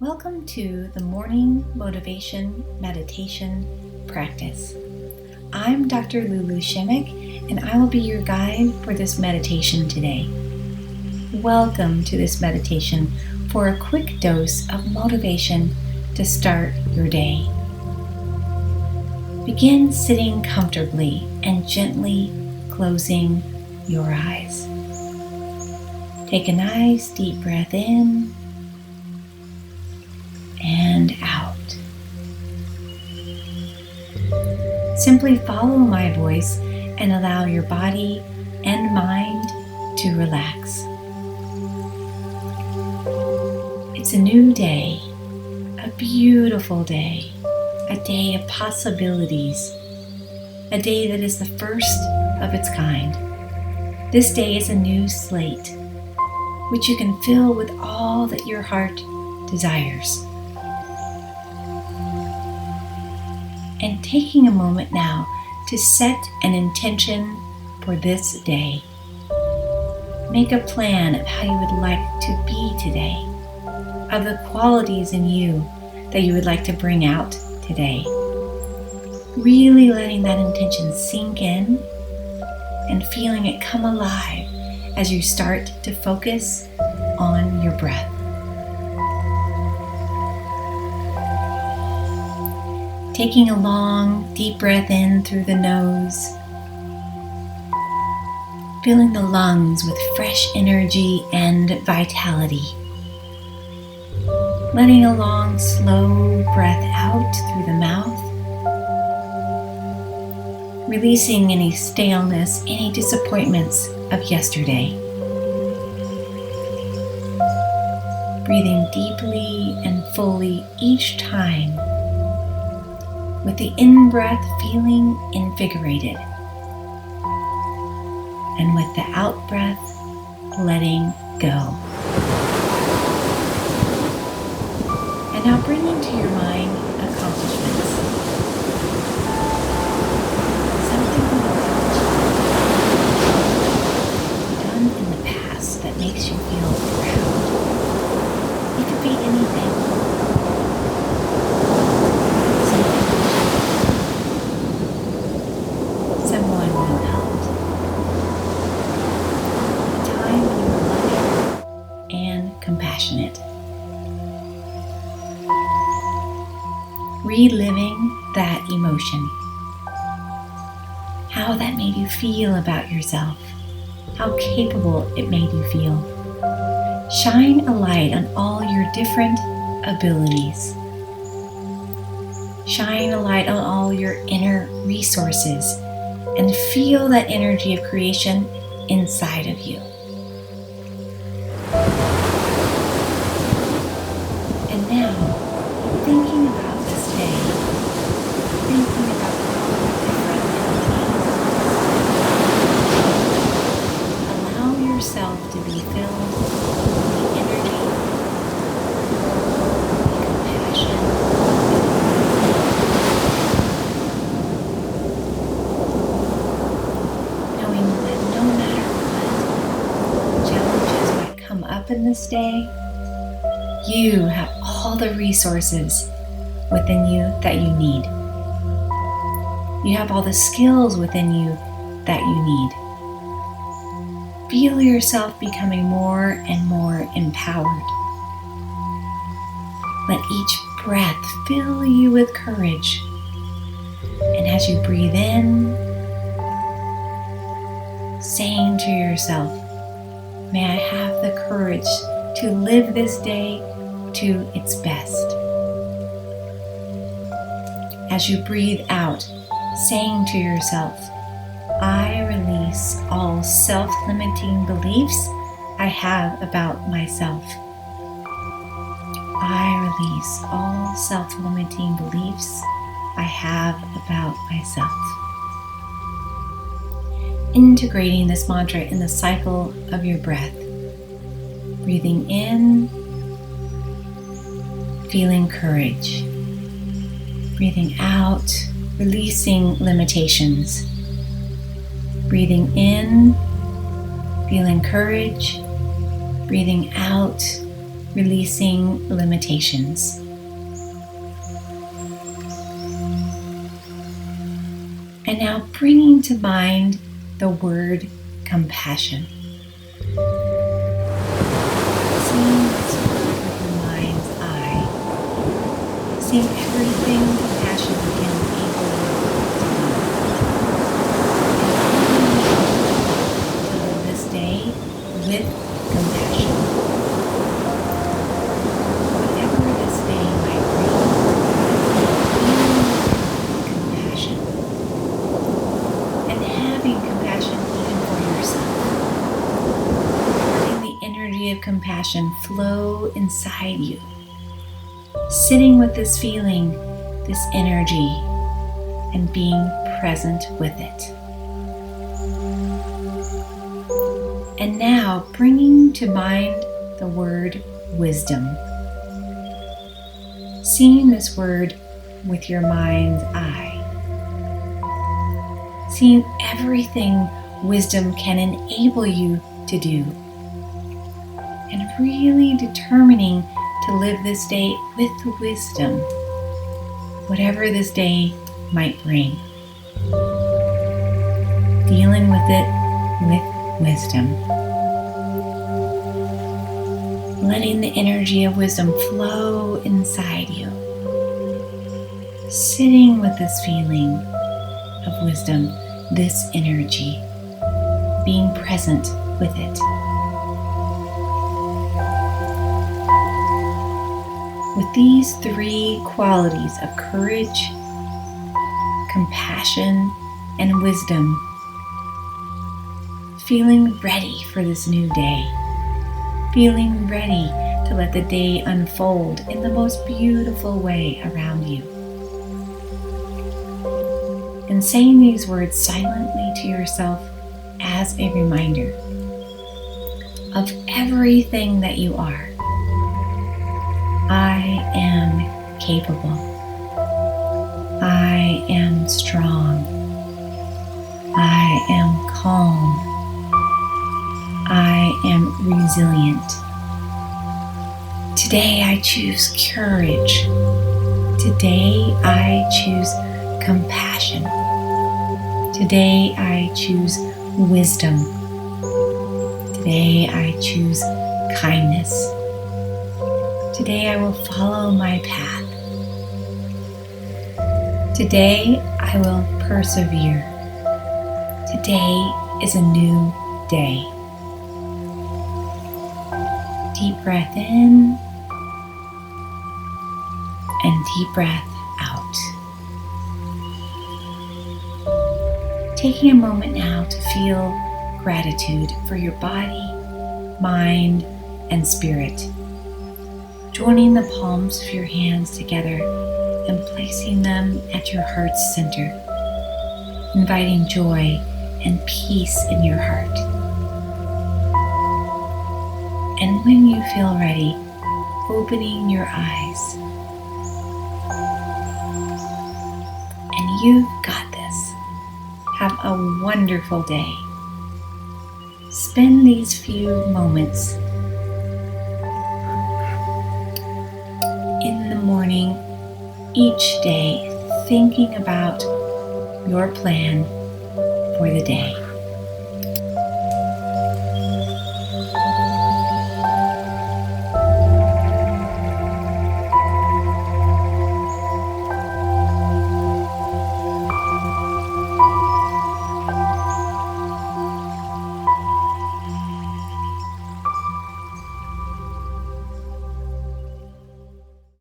Welcome to the Morning Motivation Meditation Practice. I'm Dr.LuLu and I will be your guide for this meditation today. Welcome to this meditation for a quick dose of motivation to start your day. Begin sitting comfortably and gently closing your eyes. Take a nice deep breath in and out. Simply follow my voice and allow your body and mind to relax. It's a new day, a beautiful day, a day of possibilities, a day that is the first of its kind. This day is a new slate, which you can fill with all that your heart desires. And taking a moment now to set an intention for this day. Make a plan of how you would like to be today, of the qualities in you that you would like to bring out today. Really letting that intention sink in and feeling it come alive as you start to focus on your breath. Taking a long, deep breath in through the nose, filling the lungs with fresh energy and vitality. Letting a long, slow breath out through the mouth, releasing any staleness, any disappointments of yesterday. Breathing deeply and fully each time, with the in-breath feeling invigorated, and with the out-breath letting go. And now bring into your mind accomplishments. Something you've done in the past that makes you feel proud. It could be anything. Someone you helped, a time when you were loving and compassionate. Reliving that emotion, how that made you feel about yourself, how capable it made you feel. Shine a light on all your different abilities. Shine a light on all your inner resources and feel that energy of creation inside of you. And now, thinking about this day, thinking about all the different entities, allow yourself to be filled with the energy, the compassion, up in this day, you have all the resources within you that you need. You have all the skills within you that you need. Feel yourself becoming more and more empowered. Let each breath fill you with courage. And as you breathe in, saying to yourself, may I have the courage to live this day to its best. As you breathe out, saying to yourself, I release all self-limiting beliefs I have about myself. I release all self-limiting beliefs I have about myself. Integrating this mantra in the cycle of your breath. Breathing in, feeling courage. Breathing out, releasing limitations. Breathing in, feeling courage. Breathing out, releasing limitations. And now bringing to mind the word compassion. Seeing this word with your mind's eye. Seeing everything compassion can enable you to live this day with compassion. Whatever this day might bring, compassion. And having compassion even for yourself. Letting the energy of compassion flow inside you. Sitting with this feeling, this energy, and being present with it. And now bringing to mind the word wisdom. Seeing this word with your mind's eye. Seeing everything wisdom can enable you to do. And really determining to live this day with wisdom, whatever this day might bring. Dealing with it with wisdom. Letting the energy of wisdom flow inside you. Sitting with this feeling of wisdom, this energy, being present with it. With these three qualities of courage, compassion, and wisdom, feeling ready for this new day, feeling ready to let the day unfold in the most beautiful way around you. And saying these words silently to yourself as a reminder of everything that you are. I am capable. I am strong. I am calm. I am resilient. Today I choose courage. Today I choose compassion. Today I choose wisdom. Today I choose kindness. Today I will follow my path. Today I will persevere. Today is a new day. Deep breath in and deep breath out. Taking a moment now to feel gratitude for your body, mind, and spirit. Joining the palms of your hands together and placing them at your heart's center, inviting joy and peace in your heart. And when you feel ready, opening your eyes. And you've got this. Have a wonderful day. Spend these few moments in the morning each day thinking about your plan for the day.